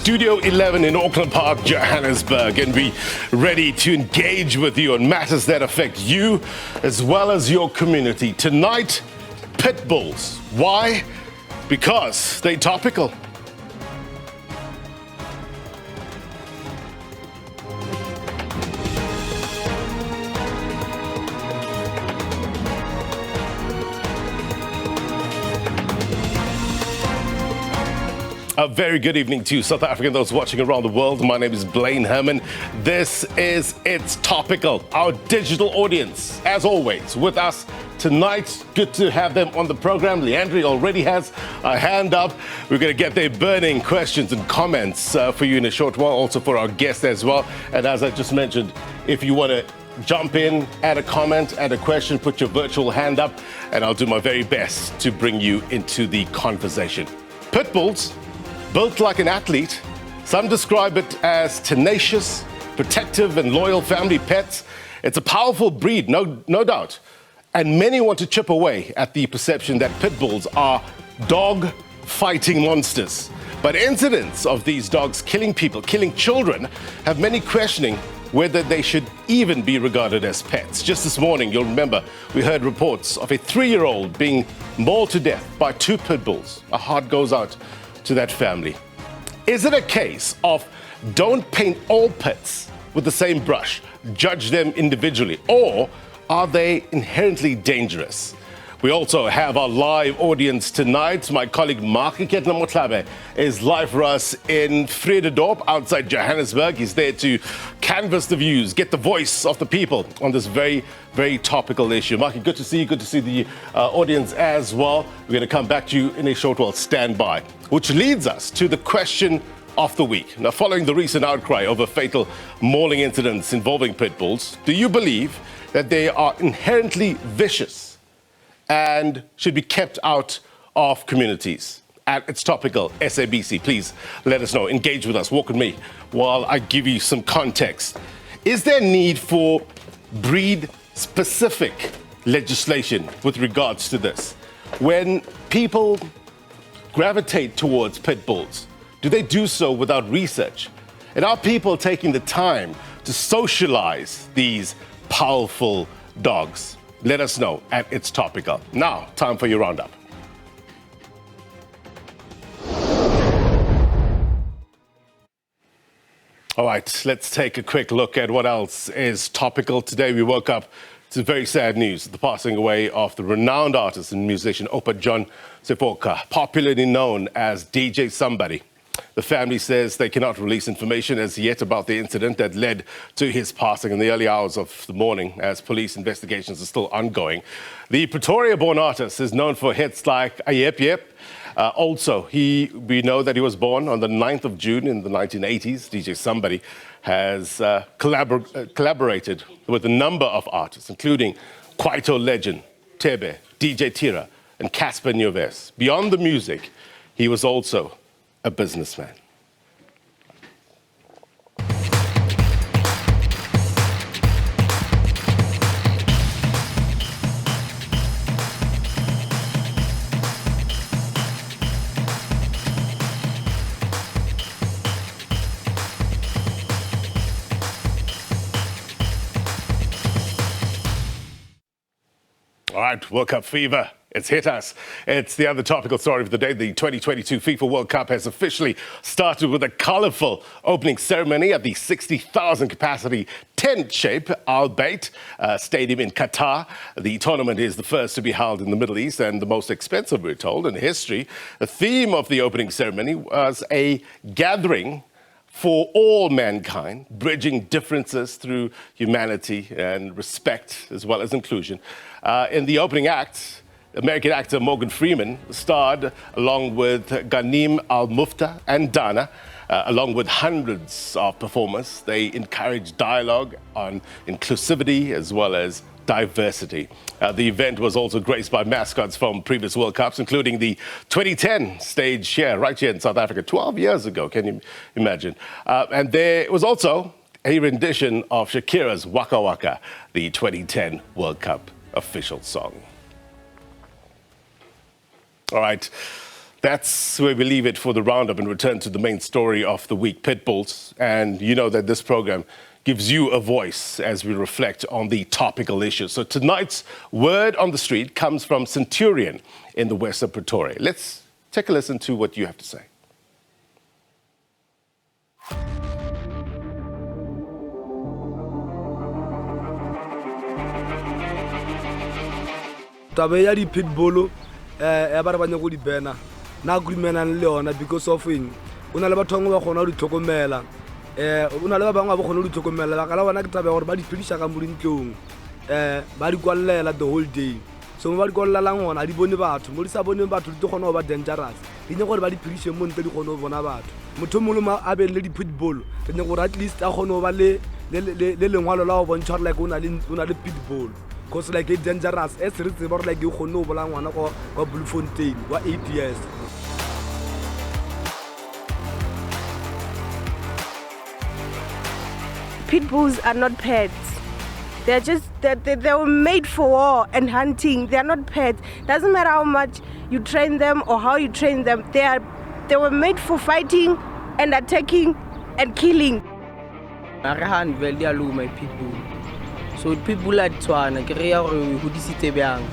Studio 11 in Auckland Park, Johannesburg, and be ready to engage with you on matters that affect you as well as your community. Tonight, Pitbulls. Why? Because they're topical. A very good evening to South Africa and those watching around the world. My name is Blaine Herman. This is It's Topical, our digital audience, as always, with us tonight. Good to have them on the program. Leandri already has a hand up. We're going to get their burning questions and comments for you in a short while, also for our guests as well. And as I just mentioned, if you want to jump in, add a comment, add a question, put your virtual hand up, and I'll do my very best to bring you into the conversation. Pitbulls, built like an athlete, some describe it as tenacious, protective, and loyal family pets. It's a powerful breed, no doubt. And many want to chip away at the perception that pit bulls are dog-fighting monsters. But incidents of these dogs killing people, killing children, have many questioning whether they should even be regarded as pets. Just this morning, you'll remember, we heard reports of a 3-year-old being mauled to death by 2 pit bulls. Our heart goes out to that family. Is it a case of don't paint all pets with the same brush, judge them individually, or are they inherently dangerous? We also have our live audience tonight. My colleague Mark Motlabe is live for us in Vredendorp outside Johannesburg. He's there to canvass the views, get the voice of the people on this very, very topical issue. Mark, good to see you. Good to see the audience as well. We're going to come back to you in a short while. Stand by. Which leads us to the question of the week. Now, following the recent outcry over fatal mauling incidents involving pit bulls, do you believe that they are inherently vicious and should be kept out of communities? At It's Topical, SABC, please let us know. Engage with us. Walk with me while I give you some context. Is there need for breed-specific legislation with regards to this? When people gravitate towards pit bulls, do they do so without research? And are people taking the time to socialize these powerful dogs? Let us know at It's Topical. Now, time for your roundup. All right, let's take a quick look at what else is topical today. We woke up to very sad news, the passing away of the renowned artist and musician Oupa John Sefoka, popularly known as DJ Somebody. The family says they cannot release information as yet about the incident that led to his passing in the early hours of the morning, as police investigations are still ongoing. The Pretoria-born artist is known for hits like Yep Yep. We know that he was born on the 9th of June in the 1980s. DJ Somebody has collaborated with a number of artists, including Kwaito legend Tebe, DJ Tira, and Casper Nyovest. Beyond the music, he was also a businessman. All right, World Cup fever. It's hit us. It's the other topical story of the day. The 2022 FIFA World Cup has officially started with a colorful opening ceremony at the 60,000 capacity tent-shaped Al Bayt Stadium in Qatar. The tournament is the first to be held in the Middle East and the most expensive, we're told, in history. The theme of the opening ceremony was a gathering for all mankind, bridging differences through humanity and respect, as well as inclusion. In the opening act, American actor Morgan Freeman starred along with Ghanim Al-Mufta and Dana, along with hundreds of performers. They encouraged dialogue on inclusivity as well as diversity. The event was also graced by mascots from previous World Cups, including the 2010 stage here, right here in South Africa, 12 years ago, can you imagine? And there was also a rendition of Shakira's Waka Waka, the 2010 World Cup official song. All right. That's where we leave it for the roundup and return to the main story of the week, Pitbulls. And you know that this program gives you a voice as we reflect on the topical issues. So tonight's word on the street comes from Centurion in the west of Pretoria. Let's take a listen to what you have to say. Tabe di pitbull e ba re ba nyako di bena na agreement le yona because of eng una le batho ba gona di tlhokomela una le ba bangwe ba gona di tlhokomela ba ka la bona ke tabe gore ba di phedisha ka morintlong ba di kwallela the whole day so ba di kwallela ngona di bone batho mo di sa bone batho di gona ba dangerous di nya gore ba di phedishe mo ntle di gona bona batho motho moloma a be le di pitbull ke nya gore at least a gona ba le lengwalo la go bontsha like una le pitbull because like it's dangerous as re tseba gore like you gone o bola ngwana go Bloemfontein wa 8 years. Pitbulls are not pets. They're just they were made for war and hunting. They are not pets. Doesn't matter how much you train them or how you train them. They were made for fighting and attacking and killing. Arahan vel dia lu my pitbull. So pitbull a tswana ke re ya gore ho disitse byang.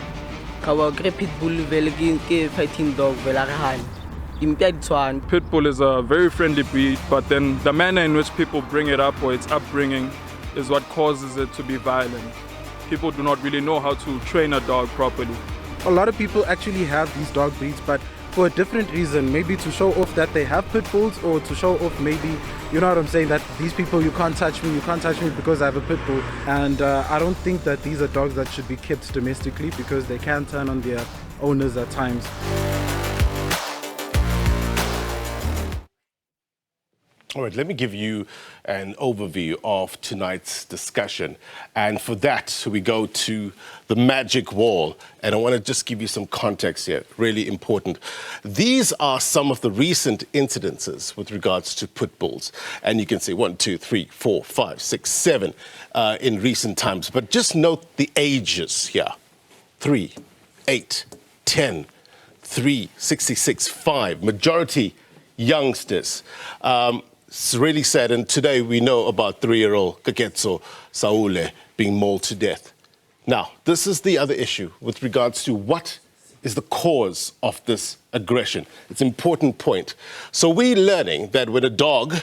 Ka wa ke pitbull vel ke fighting dog vel arahan. Pitbull is a very friendly breed, but then the manner in which people bring it up or its upbringing is what causes it to be violent. People do not really know how to train a dog properly. A lot of people actually have these dog breeds, but for a different reason, maybe to show off that they have pit bulls, or to show off maybe, you know what I'm saying, that these people, you can't touch me because I have a pit bull. And I don't think that these are dogs that should be kept domestically, because they can turn on their owners at times. All right, let me give you an overview of tonight's discussion. And for that, we go to the magic wall. And I want to just give you some context here, really important. These are some of the recent incidences with regards to pit bulls. And you can see 1, 2, 3, 4, 5, 6, 7 in recent times. But just note the ages here. 3, 8, 10, 3, 66, 5. Majority youngsters. It's really sad, and today we know about 3-year-old Kaketso Saule being mauled to death. Now, this is the other issue with regards to what is the cause of this aggression. It's an important point. So we're learning that when a dog,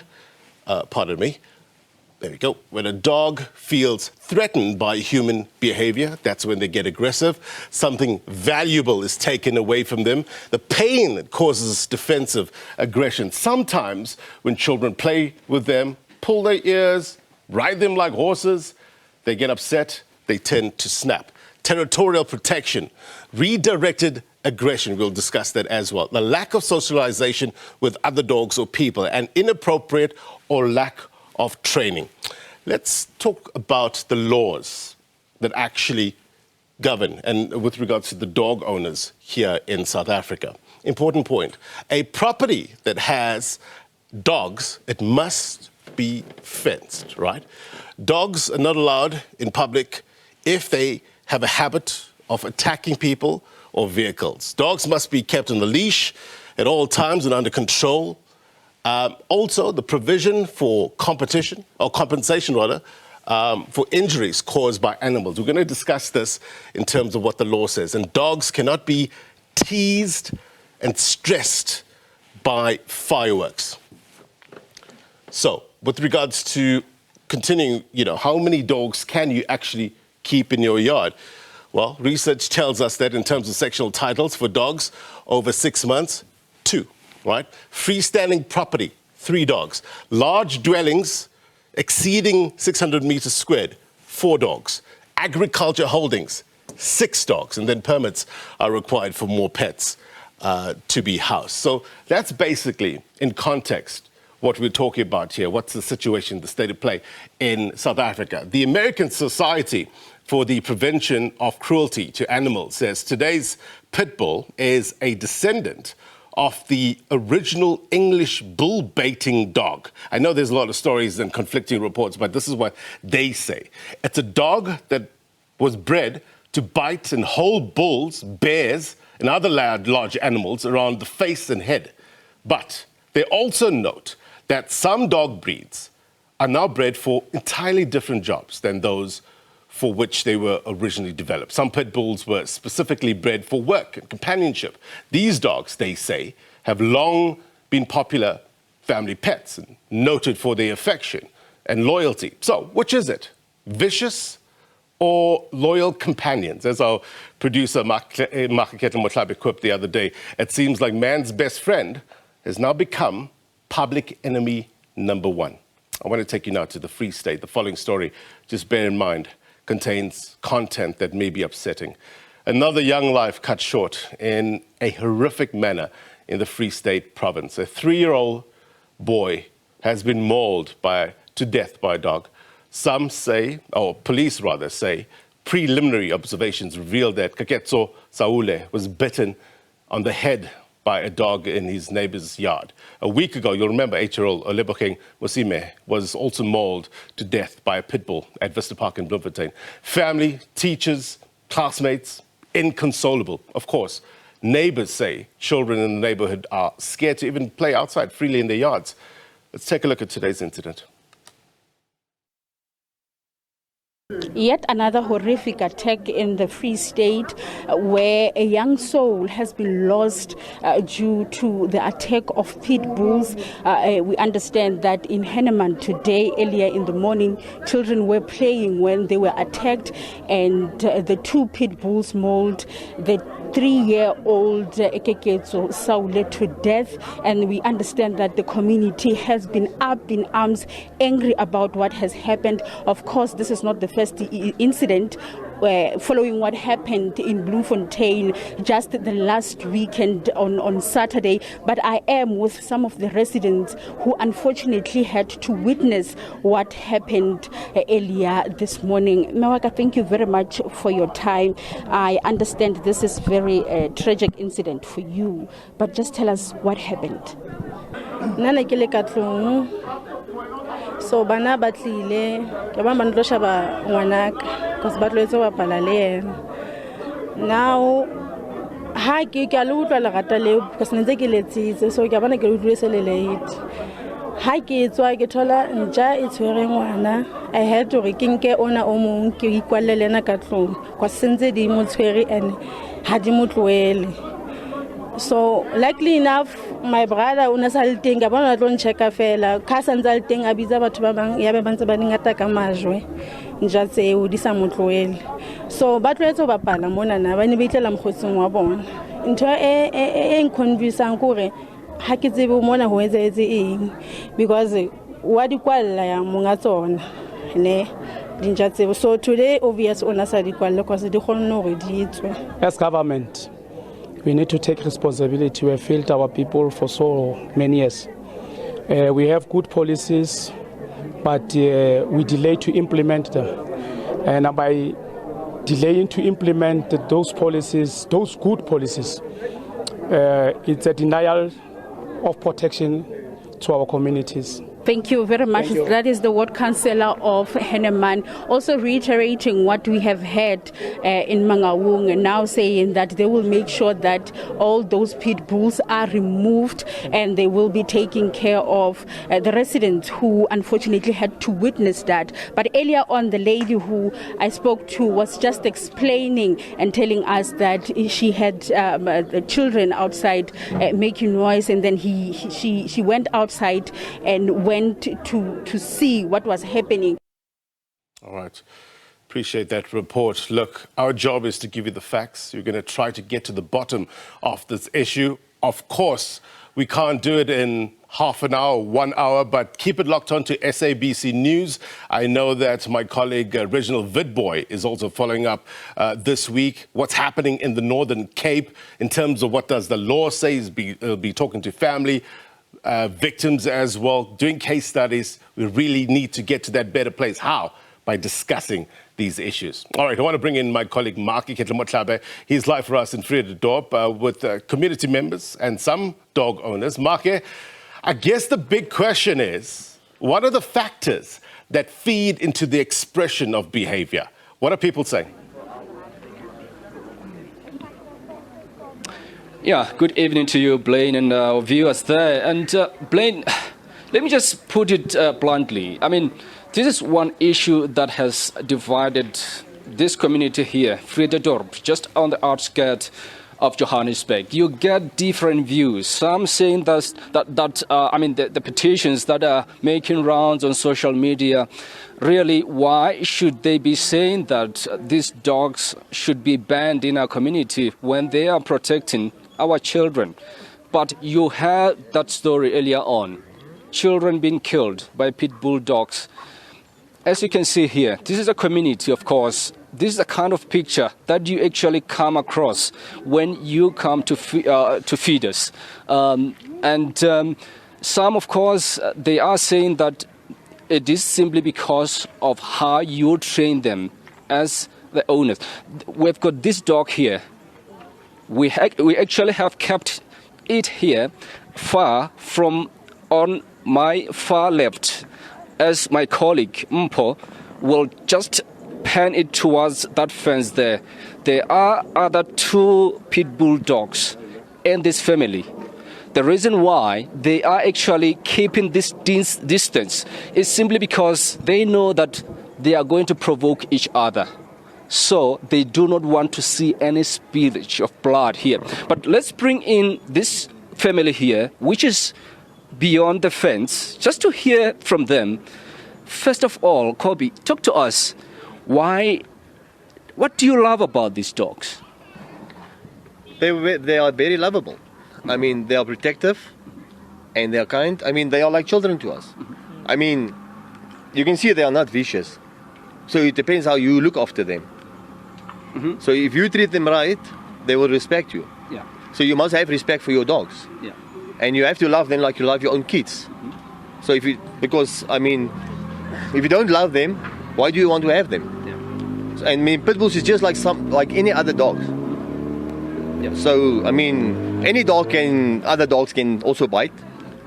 when a dog feels threatened by human behavior, that's when they get aggressive. Something valuable is taken away from them. The pain that causes defensive aggression. Sometimes when children play with them, pull their ears, ride them like horses, they get upset, they tend to snap. Territorial protection, redirected aggression, we'll discuss that as well. The lack of socialization with other dogs or people, and inappropriate or lack of training. Let's talk about the laws that actually govern and with regards to the dog owners here in South Africa. Important point. A property that has dogs, it must be fenced, right? Dogs are not allowed in public if they have a habit of attacking people or vehicles. Dogs must be kept on the leash at all times and under control. Also, the provision for compensation for injuries caused by animals. We're going to discuss this in terms of what the law says. And dogs cannot be teased and stressed by fireworks. So, with regards to continuing, how many dogs can you actually keep in your yard? Well, research tells us that in terms of sexual titles for dogs over 6 months, 2. Right? Freestanding property, 3 dogs. Large dwellings exceeding 600 meters squared, 4 dogs. Agriculture holdings, 6 dogs. And then permits are required for more pets to be housed. So that's basically, in context, what we're talking about here. What's the situation, the state of play in South Africa? The American Society for the Prevention of Cruelty to Animals says today's pit bull is a descendant of the original English bull baiting dog. I know there's a lot of stories and conflicting reports, but this is what they say. It's a dog that was bred to bite and hold bulls, bears, and other large animals around the face and head. But they also note that some dog breeds are now bred for entirely different jobs than those for which they were originally developed. Some pit bulls were specifically bred for work and companionship. These dogs, they say, have long been popular family pets and noted for their affection and loyalty. So, which is it? Vicious or loyal companions? As our producer Makeketla Motlabe quipped the other day, it seems like man's best friend has now become public enemy number one. I want to take you now to the Free State. The following story, just bear in mind, contains content that may be upsetting. Another young life cut short in a horrific manner in the Free State province. A 3-year-old boy has been mauled to death by a dog. Some say, or police rather say, preliminary observations revealed that Kaketso Saule was bitten on the head by a dog in his neighbor's yard. A week ago, you'll remember 8-year-old Olebokeng Mosime was also mauled to death by a pitbull at Vista Park in Bloemfontein. Family, teachers, classmates, inconsolable. Of course, neighbors say children in the neighborhood are scared to even play outside freely in their yards. Let's take a look at today's incident. Yet another horrific attack in the Free State where a young soul has been lost due to the attack of pit bulls. We understand that in Henneman today, earlier in the morning, children were playing when they were attacked, and the 2 pit bulls mauled the 3-year-old Ekeketso Saule to death. And we understand that the community has been up in arms, angry about what has happened. Of course, this is not the first incident following what happened in Bloemfontein just the last weekend on Saturday. But I am with some of the residents who unfortunately had to witness what happened earlier this morning. Mawaka, thank you very much for your time. I understand this is very tragic incident for you, but just tell us what happened. Nana kile katlong so bana batlile ke ba mantlo shaba ngwanaka cause ba tletse ba pala le yena. Now ha ke a le utlwa le gata le because nne ke letsitse so ke bona ke le utlwese le late. Ha ke tswa ke thola nja e tshwere ngwana I had to ke nke ona o mong ke ikwalele na ka tlong kwa sentse di mo tshwere and ha di mo tloele. So likely enough my brother una salting ka bona tlo ncheka fela ka santsa teng a bitsa batho ba bang ya be bantse ba ningata ka majwe nja tseo di sa motloele. So ba tlwetse ba pala mona na ba ne ba itlela mkhotsing wa bona. Ntho e inconvincing kore ha ke tsebe mona ho etsetse eng because wa di kwalla ya monga tsona ne dinja tsebo. So today obvious ona sa di kwalla because di khona hore di itswe. As government, we need to take responsibility. We have failed our people for so many years. We have good policies, but we delay to implement them. And by delaying to implement those policies, those good policies, it's a denial of protection to our communities. Thank you very much. That is the ward councillor of Henneman, also reiterating what we have heard in Mangaung, now saying that they will make sure that all those pit bulls are removed and they will be taking care of the residents who unfortunately had to witness that. But earlier on, the lady who I spoke to was just explaining and telling us that she had the children outside making noise, and then she went outside and went to see what was happening. All right. Appreciate that report. Look, our job is to give you the facts. We're going to try to get to the bottom of this issue. Of course, we can't do it in half an hour, 1 hour, but keep it locked on to SABC News. I know that my colleague Reginald Vidboy is also following up this week what's happening in the Northern Cape in terms of what does the law say. He'll be talking to family, victims as well, doing case studies. We really need to get to that better place. How? By discussing these issues. All right, I want to bring in my colleague Makeketla Motlabe. He's live for us in Vredendorp with community members and some dog owners. Make, I guess the big question is, what are the factors that feed into the expression of behavior? What are people saying? Yeah, good evening to you, Blaine, and our viewers there. And Blaine, let me just put it bluntly. I mean, this is one issue that has divided this community here, Vrededorp, just on the outskirts of Johannesburg. You get different views. Some saying the petitions that are making rounds on social media, really, why should they be saying that these dogs should be banned in our community when they are protecting our children? But you heard that story earlier on, children being killed by pit bull dogs. As you can see here, this is a community, of course. This is the kind of picture that you actually come across when you come to feed us. Some, of course, they are saying that it is simply because of how you train them as the owners. We've got this dog here. We actually have kept it here far from on my far left, as my colleague Mpo will just pan it towards that fence there. There are other 2 pit bull dogs in this family. The reason why they are actually keeping this distance is simply because they know that they are going to provoke each other. So they do not want to see any spillage of blood here. But let's bring in this family here, which is beyond the fence, just to hear from them. First of all, Kobe, talk to us. What do you love about these dogs? They are very lovable. I mean, they are protective and they are kind. I mean, they are like children to us. I mean, you can see they are not vicious. So it depends how you look after them. Mm-hmm. So if you treat them right, they will respect you. Yeah. So you must have respect for your dogs. Yeah. And you have to love them like you love your own kids. Mm-hmm. So if you don't love them, why do you want to have them? Yeah. I mean, pitbulls is just like any other dog. Yeah. So I mean, other dogs can also bite.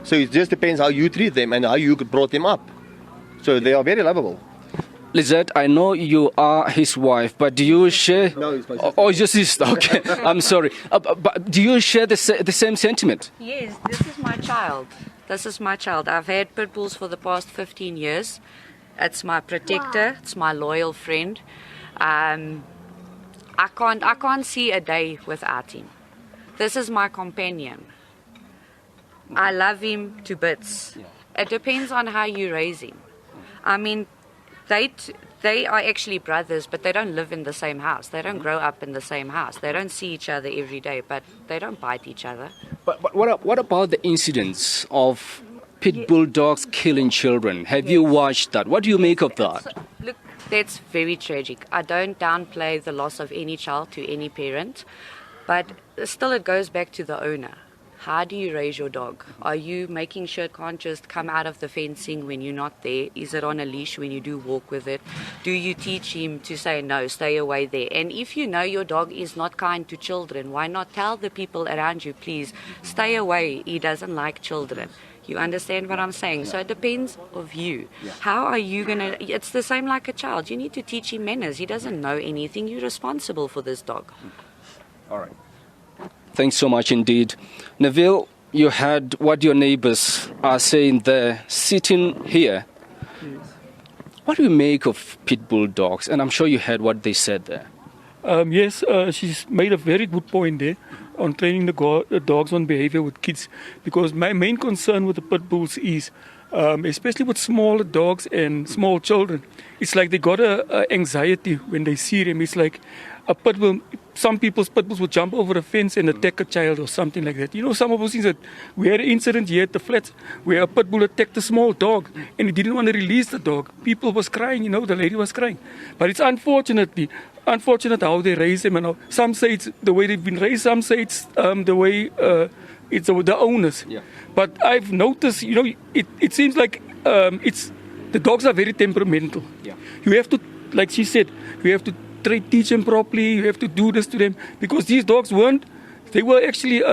So it just depends how you treat them and how you brought them up. So they are very lovable. Lizette, I know you are his wife, but do you share? No, it's my sister. Oh, it's your sister. Okay, I'm sorry. But do you share the same sentiment? Yes, this is my child. This is my child. I've had pit bulls for the past 15 years. It's my protector. It's my loyal friend. I can't see a day without him. This is my companion. I love him to bits. It depends on how you raise him. I mean, they are actually brothers, but they don't live in the same house. They don't grow up in the same house. They don't see each other every day, but they don't bite each other. But what about the incidents of pit bull dogs killing children? Have you watched that? What do you make of that? Look, that's very tragic. I don't downplay the loss of any child to any parent, but still it goes back to the owner. How do you raise your dog? Are you making sure it can't just come out of the fencing when you're not there? Is it on a leash when you do walk with it? Do you teach him to say, no, stay away there? And if you know your dog is not kind to children, why not tell the people around you, please, stay away, he doesn't like children. You understand what I'm saying? So it depends of you. How are you going to... It's the same like a child. You need to teach him manners. He doesn't know anything. You're responsible for this dog. All right. Thanks so much indeed. Neville, you heard what your neighbors are saying there, sitting here. What do you make of pit bull dogs? And I'm sure you heard what they said there. Yes, she's made a very good point there on training the dogs on behavior with kids. Because my main concern with the pit bulls is, especially with smaller dogs and small children, it's like they got a anxiety when they see them. It's like a pit bull. Some people's pit bulls would jump over a fence and attack a child or something like that. You know, some of those things that we had an incident here at the flats where a pit bull attacked a small dog and he didn't want to release the dog. People was crying, the lady was crying. But it's unfortunate how they raise them. And how, some say it's the way they've been raised, some say it's the way it's the owners. Yeah. But I've noticed, it seems like the dogs are very temperamental. Yeah. You have to, like she said, you have to teach them properly, you have to do this to them, because these dogs were actually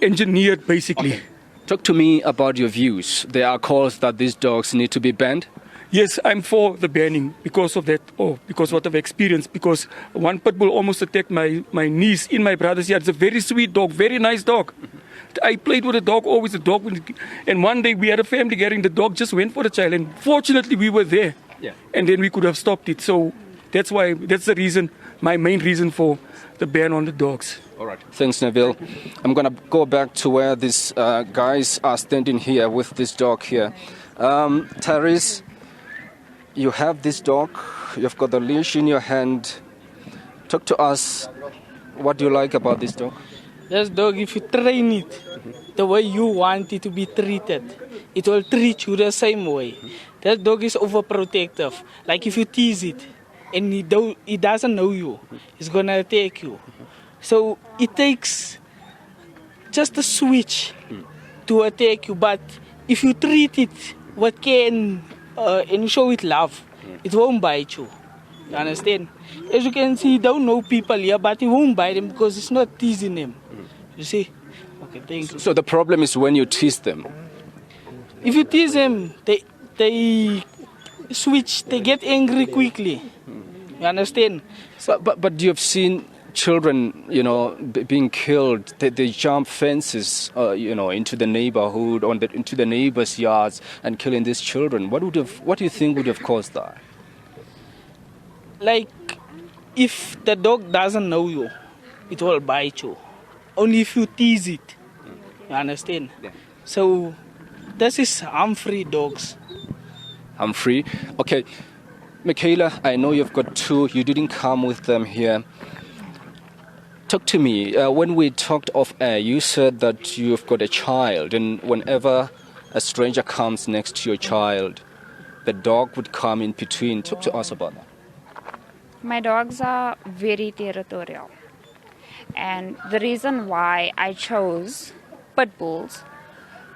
engineered basically. Okay. Talk to me about your views. There are calls that these dogs need to be banned. Yes, I'm for the banning because of that, or because what I've experienced. Because one pit bull almost attacked my niece in my brother's yard. It's a very sweet dog, very nice dog. I played with the dog, always the dog. And one day we had a family gathering, the dog just went for the child. And fortunately we were there. Yeah. And then we could have stopped it. So that's the reason, my main reason for the ban on the dogs. All right. Thanks, Neville. I'm going to go back to where these guys are standing here with this dog here. Tyrese, you have this dog. You've got the leash in your hand. Talk to us. What do you like about this dog? This dog, if you train it the way you want it to be treated, it will treat you the same way. That dog is overprotective. Like if you tease it and it doesn't know you, it's going to attack you. So it takes just a switch to attack you. But if you treat it with care and show it love, it won't bite you. You understand? As you can see, don't know people here, but it won't bite them because it's not teasing them. You see? Okay, thank you. So the problem is when you tease them. If you tease them, they switch, they get angry quickly. You understand? So, but you've seen children, being killed. They jump fences, into the neighborhood, into the neighbors' yards, and killing these children. What do you think would have caused that? Like, if the dog doesn't know you, it will bite you. Only if you tease it. You understand? Yeah. So, this is harm-free dogs. Harm-free? Okay. Michaela, I know you've got two. You didn't come with them here. Talk to me. When we talked off air, you said that you've got a child, and whenever a stranger comes next to your child, the dog would come in between. Talk to us about that. My dogs are very territorial. And the reason why I chose Pitbulls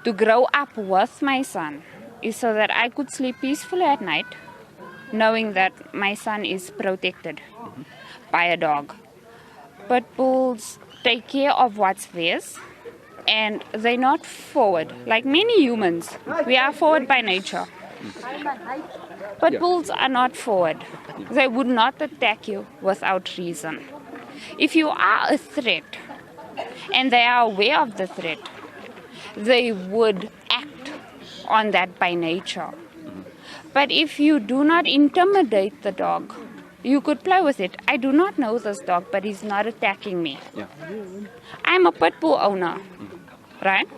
to grow up with my son is so that I could sleep peacefully at night, knowing that my son is protected by a dog. Pitbulls take care of what's theirs, and they're not forward. Like many humans, we are forward by nature. Pitbulls are not forward. They would not attack you without reason. If you are a threat, and they are aware of the threat, they would act on that by nature. But if you do not intimidate the dog, you could play with it. I do not know this dog, but he's not attacking me. Yeah. I'm a pit bull owner, right?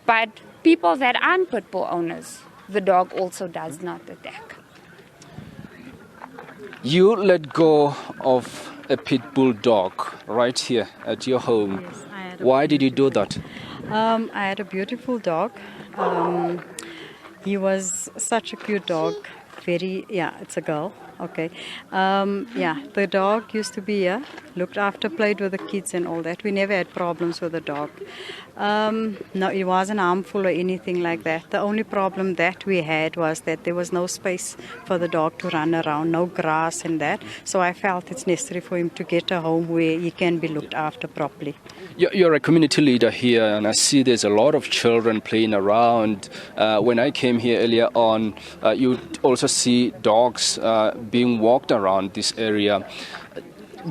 But people that aren't pit bull owners, the dog also does not attack. You let go of a pit bull dog right here at your home. Yes, why did you do that? I had a beautiful dog. He was such a cute dog. It's a girl. Okay. The dog used to be here, looked after, played with the kids and all that. We never had problems with the dog. No, it wasn't harmful or anything like that. The only problem that we had was that there was no space for the dog to run around, no grass and that. So I felt it's necessary for him to get a home where he can be looked after properly. You're a community leader here, and I see there's a lot of children playing around. When I came here earlier on, you also see dogs being walked around this area.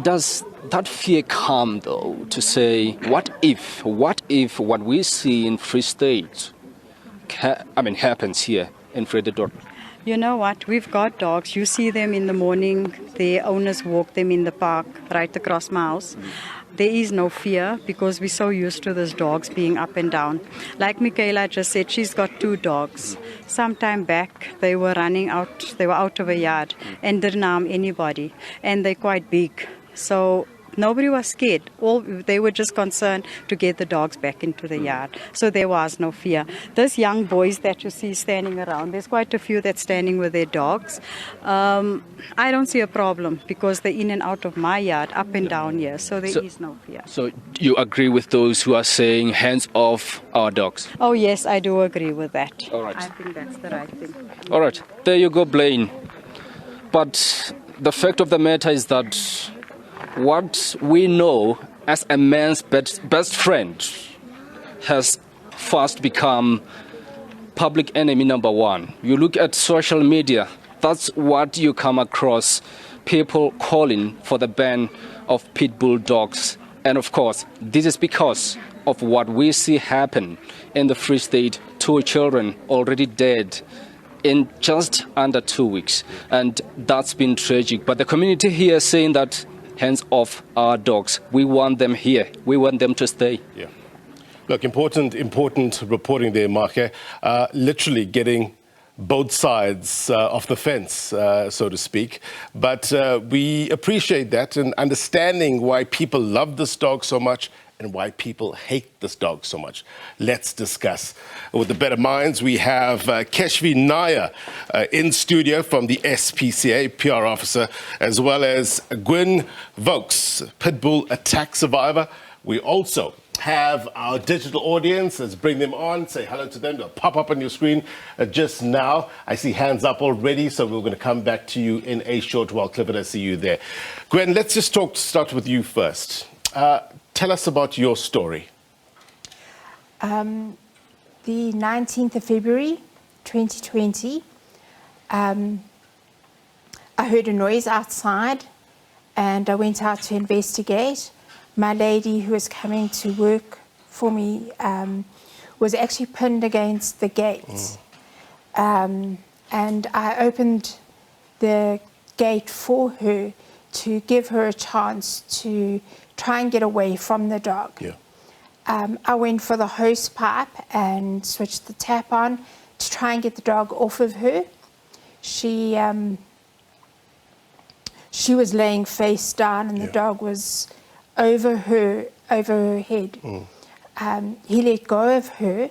Does that fear come, though, to say, what if what we see in Free State happens here in Frederick? You know what? We've got dogs. You see them in the morning. The owners walk them in the park right across my house. There is no fear because we're so used to those dogs being up and down. Like Michaela just said, she's got two dogs. Some time back, they were running out. They were out of a yard and didn't harm anybody. And they're quite big. So nobody was scared. They were just concerned to get the dogs back into the yard. So there was no fear. Those young boys that you see standing around, there's quite a few that's standing with their dogs. I don't see a problem because they're in and out of my yard, up and down here. So there is no fear. So you agree with those who are saying hands off our dogs? Oh, yes, I do agree with that. All right. I think that's the right thing. All right. There you go, Blaine. But the fact of the matter is that what we know as a man's best friend has fast become public enemy number one. You look at social media, that's what you come across. People calling for the ban of pit bull dogs. And of course, this is because of what we see happen in the Free State. 2 children already dead in just under 2 weeks. And that's been tragic. But the community here is saying that hands off our dogs. We want them here. We want them to stay. Yeah. Look, important reporting there, Marke. Literally getting both sides of the fence, so to speak. But we appreciate that and understanding why people love this dog so much and why people hate this dog so much. Let's discuss. With the better minds, we have Keshvi Nair in studio from the SPCA, PR officer, as well as Gwen Vokes, Pitbull attack survivor. We also have our digital audience. Let's bring them on. Say hello to them. They'll pop up on your screen just now. I see hands up already, so we're going to come back to you in a short while. Clifford, I see you there. Gwen, let's just start with you first. Tell us about your story. The 19th of February, 2020, I heard a noise outside and I went out to investigate. My lady who was coming to work for me was actually pinned against the gate. And I opened the gate for her to give her a chance to try and get away from the dog. Yeah. I went for the hose pipe and switched the tap on to try and get the dog off of her. She was laying face down and the dog was over her head. He let go of her.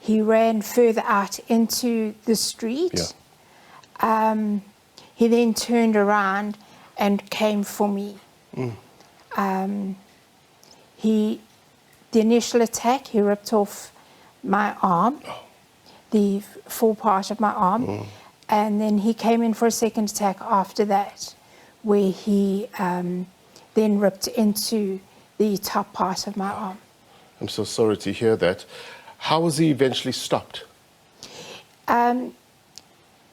He ran further out into the street. Yeah. He then turned around and came for me. The initial attack, he ripped off my arm, the full part of my arm, and then he came in for a second attack after that, where he then ripped into the top part of my arm. I'm so sorry to hear that. How was he eventually stopped?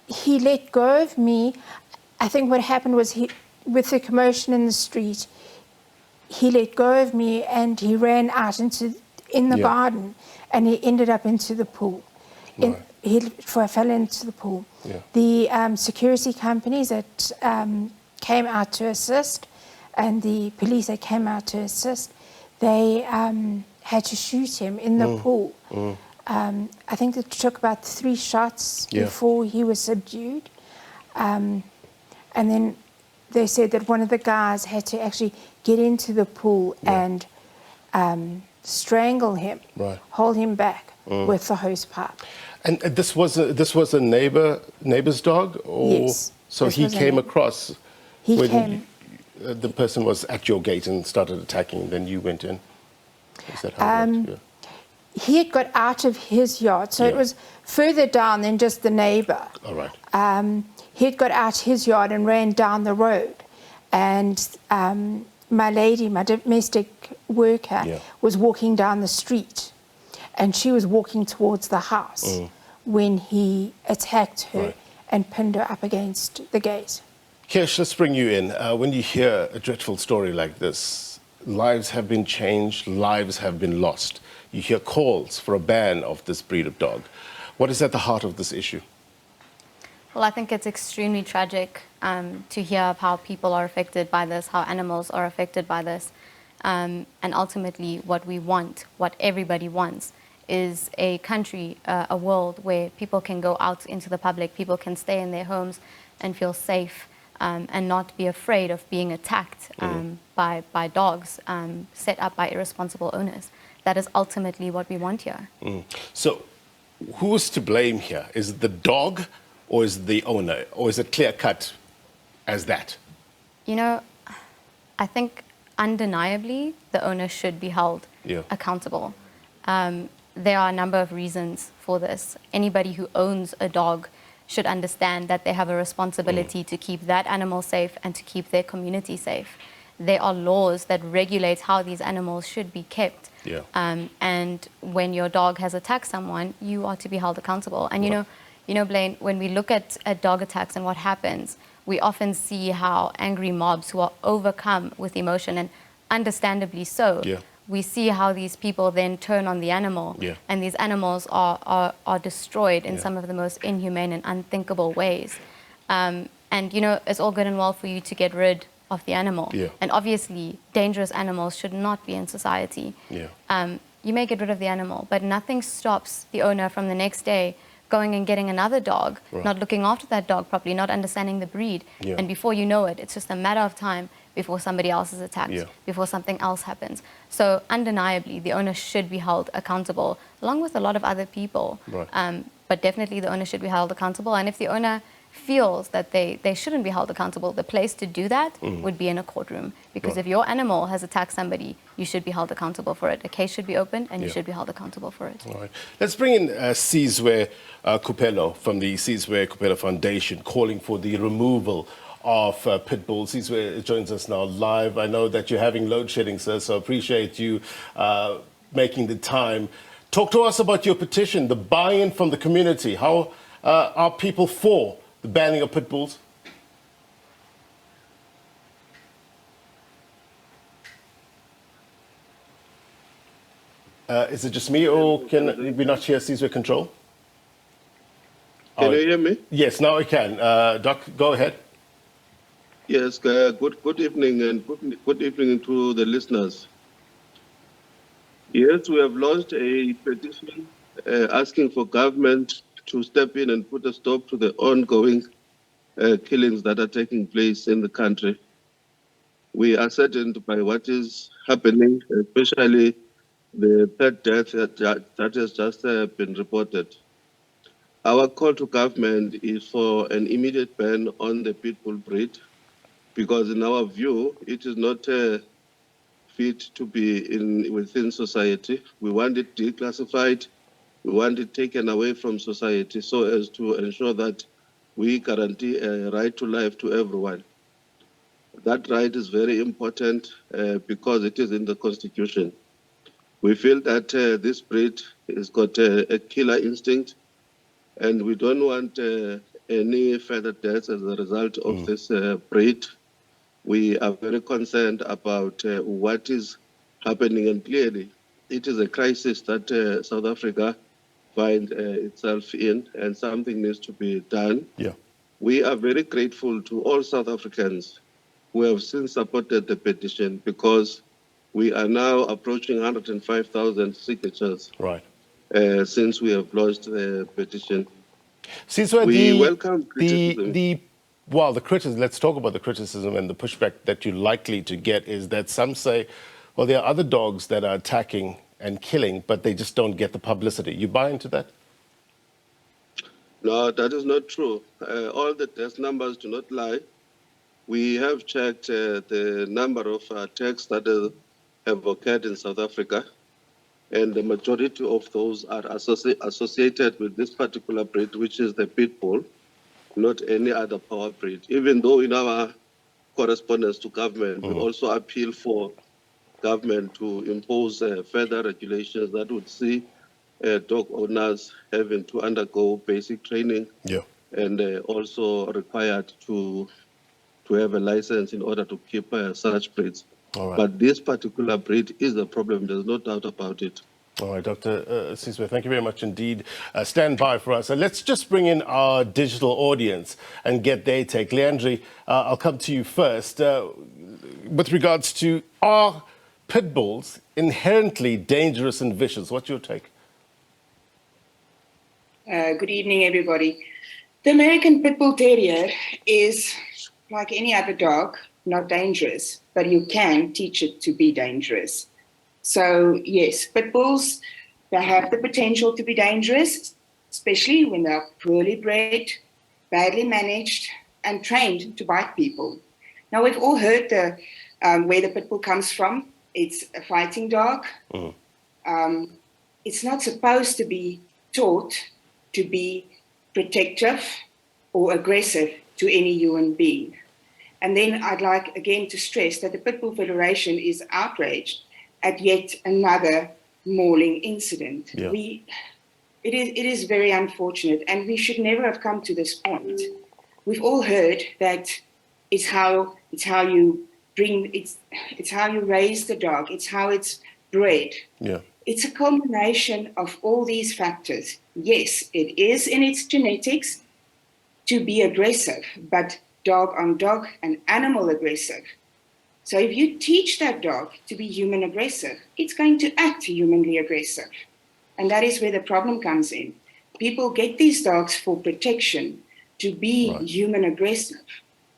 He let go of me. I think what happened was with the commotion in the street, he let go of me and he ran out in the garden and he ended up into the pool. Right. He fell into the pool. Yeah. The security companies that came out to assist and the police that came out to assist, they had to shoot him in the pool. I think it took about 3 shots before he was subdued. And then they said that one of the guys had to actually get into the pool and strangle him, hold him back with the hose pipe. And this was a neighbor's dog, or yes, so he came across He when came. The person was at your gate and started attacking, and then you went in. Is that how it worked? Yeah. He had got out of his yard, so it was further down than just the neighbor. All right. He had got out his yard and ran down the road, and my lady, my domestic worker, was walking down the street, and she was walking towards the house when he attacked her and pinned her up against the gate. Kesh, let's bring you in. When you hear a dreadful story like this, lives have been changed, lives have been lost. You hear calls for a ban of this breed of dog. What is at the heart of this issue? Well, I think it's extremely tragic to hear of how people are affected by this, how animals are affected by this. And ultimately, what we want, what everybody wants, is a country, a world where people can go out into the public, people can stay in their homes and feel safe and not be afraid of being attacked by dogs set up by irresponsible owners. That is ultimately what we want here. So who is to blame here? Is it the dog or is it the owner? Or is it clear-cut as that? You know, I think undeniably the owner should be held accountable. There are a number of reasons for this. Anybody who owns a dog should understand that they have a responsibility to keep that animal safe and to keep their community safe. there are laws that regulate how these animals should be kept. Yeah. And when your dog has attacked someone, you are to be held accountable. And you know, Blaine, when we look at dog attacks and what happens, we often see how angry mobs who are overcome with emotion, and understandably so, we see how these people then turn on the animal, and these animals are destroyed in some of the most inhumane and unthinkable ways. And you know, it's all good and well for you to get rid of the animal. And obviously, dangerous animals should not be in society. You may get rid of the animal, but nothing stops the owner from the next day going and getting another dog, not looking after that dog properly, not understanding the breed. And before you know it, it's just a matter of time before somebody else is attacked, before something else happens. So undeniably, the owner should be held accountable, along with a lot of other people. But definitely the owner should be held accountable. And if the owner feels that they shouldn't be held accountable, the place to do that would be in a courtroom. Because if your animal has attacked somebody, you should be held accountable for it. A case should be opened, and you should be held accountable for it. All right. Let's bring in Sizwe Kupelo from the Sizwe Kupelo Foundation, calling for the removal of Pitbulls. Sizwe joins us now live. I know that you're having load shedding, sir, so I appreciate you making the time. Talk to us about your petition, the buy-in from the community. How are people for the banning of Pitbulls? Is it just me, or can we not hear Sizwe Control? Can you hear me? Yes, now I can. Doc, go ahead. Yes, good evening, and good evening to the listeners. Yes, we have launched a petition asking for government to step in and put a stop to the ongoing killings that are taking place in the country. We are saddened by what is happening, especially the pet death that has just been reported. Our call to government is for an immediate ban on the pitbull breed, because in our view, it is not fit to be within society. We want it declassified. We want it taken away from society so as to ensure that we guarantee a right to life to everyone. That right is very important because it is in the Constitution. We feel that this breed has got a killer instinct, and we don't want any further deaths as a result of this breed. We are very concerned about what is happening, and clearly it is a crisis that South Africa finds itself in, and something needs to be done. We are very grateful to all South Africans who have since supported the petition, because we are now approaching 105,000 signatures since we have launched the petition. We welcome criticism. Well, the criticism, let's talk about the criticism and the pushback that you're likely to get is that some say, well, there are other dogs that are attacking and killing, but they just don't get the publicity. You buy into that? No, that is not true. All the death numbers do not lie. We have checked the number of attacks that have occurred in South Africa, and the majority of those are associated with this particular breed, which is the pitbull, not any other power breed. Even though in our correspondence to government, we also appeal for government to impose further regulations that would see dog owners having to undergo basic training and also required to have a license in order to keep such breeds. But this particular breed is a problem. There's no doubt about it. All right, Dr. Sizwe, thank you very much indeed. Stand by for us. Let's just bring in our digital audience and get their take. Leandri, I'll come to you first. With regards to, are pit bulls inherently dangerous and vicious? What's your take? Good evening, everybody. The American Pit Bull Terrier is, like any other dog, not dangerous, but you can teach it to be dangerous. So, yes, pit bulls, they have the potential to be dangerous, especially when they are poorly bred, badly managed, and trained to bite people. Now, we've all heard where the pit bull comes from. It's a fighting dog. It's not supposed to be taught to be protective or aggressive to any human being. And then I'd like again to stress that the Pitbull Federation is outraged at yet another mauling incident. Yeah. It is very unfortunate, and we should never have come to this point. We've all heard that it's how you raise the dog, it's how it's bred. Yeah. It's a combination of all these factors. Yes, it is in its genetics to be aggressive, but dog on dog and animal aggressive. So if you teach that dog to be human aggressive, it's going to act humanly aggressive. And that is where the problem comes in. People get these dogs for protection to be human aggressive.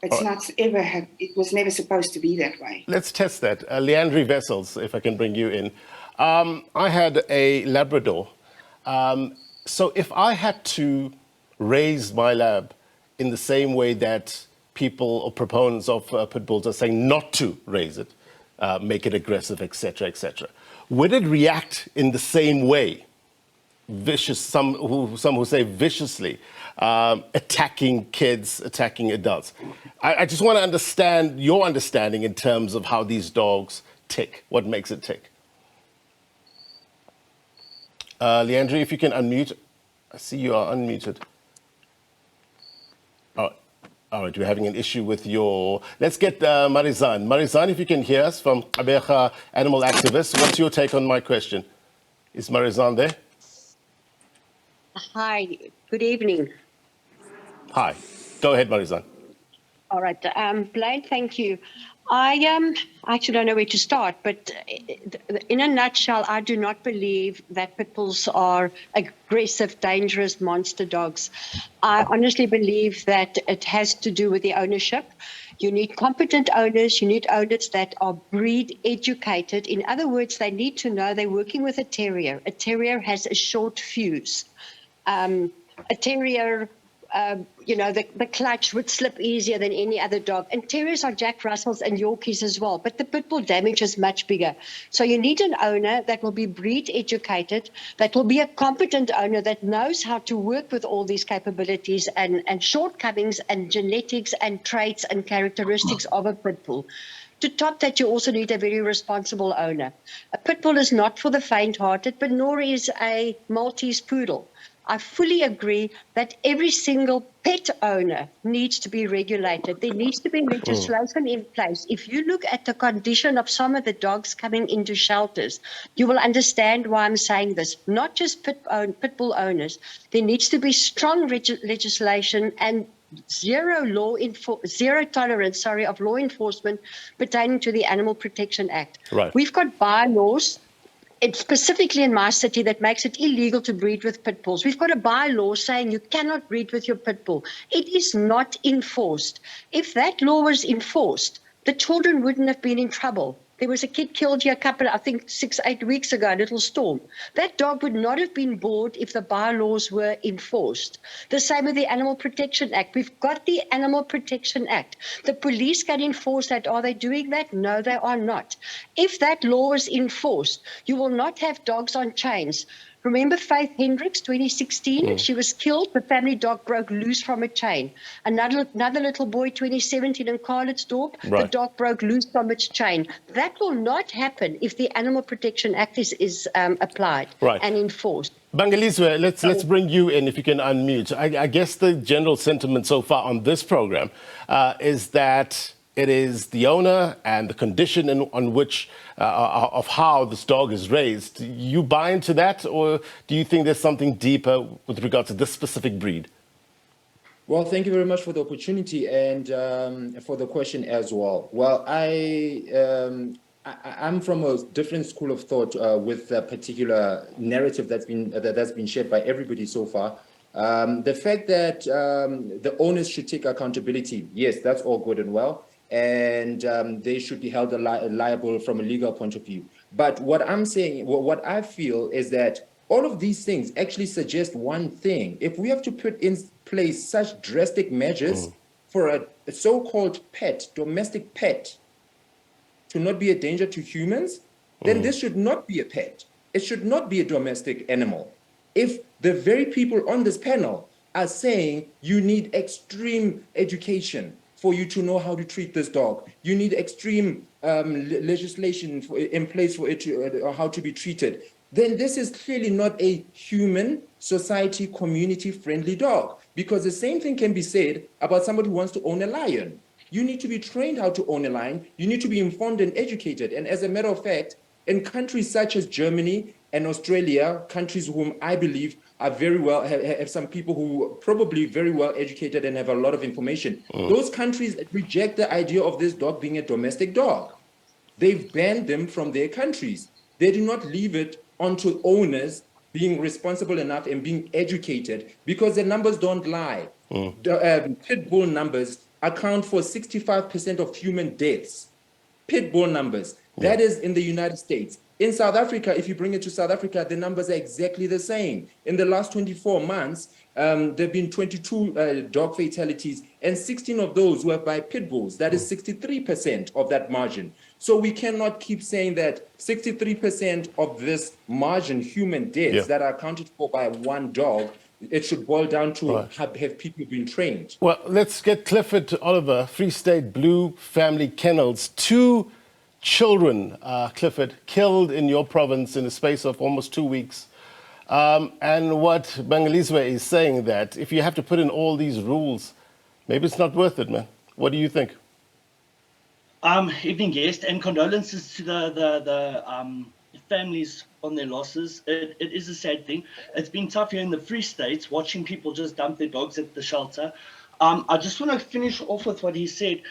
It was never supposed to be that way. Let's test that. Leandri Vessels, if I can bring you in. I had a Labrador. So if I had to raise my lab in the same way that people or proponents of pit bulls are saying not to raise it, make it aggressive, etc., would it react in the same way? Vicious, some who say viciously, attacking kids, attacking adults. I just want to understand your understanding in terms of how these dogs tick, what makes it tick. Leandri, if you can unmute. I see you are unmuted. All right, we're having an issue with your... Let's get Marizan. Marizan, if you can hear us from Abeja Animal Activist, what's your take on my question? Is Marizan there? Hi, good evening. Hi, go ahead, Marizan. All right, Blaine, thank you. I actually don't know where to start, but in a nutshell, I do not believe that pit bulls are aggressive, dangerous monster dogs. I honestly believe that it has to do with the ownership. You need competent owners. You need owners that are breed educated. In other words, they need to know they're working with a terrier. A terrier has a short fuse. A terrier... the clutch would slip easier than any other dog. And terriers are Jack Russells and Yorkies as well. But the pit bull damage is much bigger. So you need an owner that will be breed educated, that will be a competent owner that knows how to work with all these capabilities and shortcomings and genetics and traits and characteristics of a pit bull. To top that, you also need a very responsible owner. A pit bull is not for the faint-hearted, but nor is a Maltese poodle. I fully agree that every single pet owner needs to be regulated. There needs to be legislation in place. If you look at the condition of some of the dogs coming into shelters, you will understand why I'm saying this. Not just pit bull owners. There needs to be strong legislation and zero tolerance of law enforcement pertaining to the Animal Protection Act. Right. We've got bylaws. It's specifically in my city that makes it illegal to breed with pit bulls. We've got a bylaw saying you cannot breed with your pit bull. It is not enforced. If that law was enforced, the children wouldn't have been in trouble. There was a kid killed here I think 6-8 weeks ago, a little storm. That dog would not have been bored if the bylaws were enforced. The same with the Animal Protection Act. We've got the Animal Protection Act. The police can enforce that. Are they doing that? No, they are not. If that law is enforced, you will not have dogs on chains. Remember Faith Hendricks, 2016? She was killed. The family dog broke loose from a chain. Another little boy, 2017 in Carlitsdorp, the dog broke loose from its chain. That will not happen if the Animal Protection Act is applied and enforced. Bangalizwe, let's bring you in if you can unmute. I guess the general sentiment so far on this program is that it is the owner and the condition on which of how this dog is raised. You buy into that, or do you think there's something deeper with regard to this specific breed? Well, thank you very much for the opportunity and for the question as well. Well, I'm from a different school of thought with a particular narrative that's been shared by everybody so far. The fact that the owners should take accountability, yes, that's all good and well. And they should be held liable from a legal point of view. But what I'm saying, what I feel is that all of these things actually suggest one thing. If we have to put in place such drastic measures for a so-called pet, domestic pet, to not be a danger to humans, then this should not be a pet. It should not be a domestic animal. If the very people on this panel are saying you need extreme education, for you to know how to treat this dog. You need extreme legislation in place for it to how to be treated. Then this is clearly not a human, society, community-friendly dog, because the same thing can be said about somebody who wants to own a lion. You need to be trained how to own a lion. You need to be informed and educated. And as a matter of fact, in countries such as Germany and Australia, countries whom I believe are very well, have some people who are probably very well educated and have a lot of information. Those countries reject the idea of this dog being a domestic dog. They've banned them from their countries. They do not leave it onto owners being responsible enough and being educated, because the numbers don't lie. The pit bull numbers account for 65% of human deaths. Pit bull numbers. That is in the United States. In South Africa, if you bring it to South Africa, the numbers are exactly the same. In the last 24 months, there have been 22 dog fatalities, and 16 of those were by pit bulls. That is 63% of that margin. So we cannot keep saying that 63% of this margin, human deaths, that are accounted for by one dog, it should boil down to have people been trained. Well, let's get Clifford Oliver, Free State Blue Family Kennels. 2 children, Clifford, killed in your province in the space of almost 2 weeks. And what Bangalizwe is saying, that if you have to put in all these rules, maybe it's not worth it, man. What do you think? Evening guest, and condolences to the families on their losses. It is a sad thing. It's been tough here in the Free State, watching people just dump their dogs at the shelter. I just want to finish off with what he said,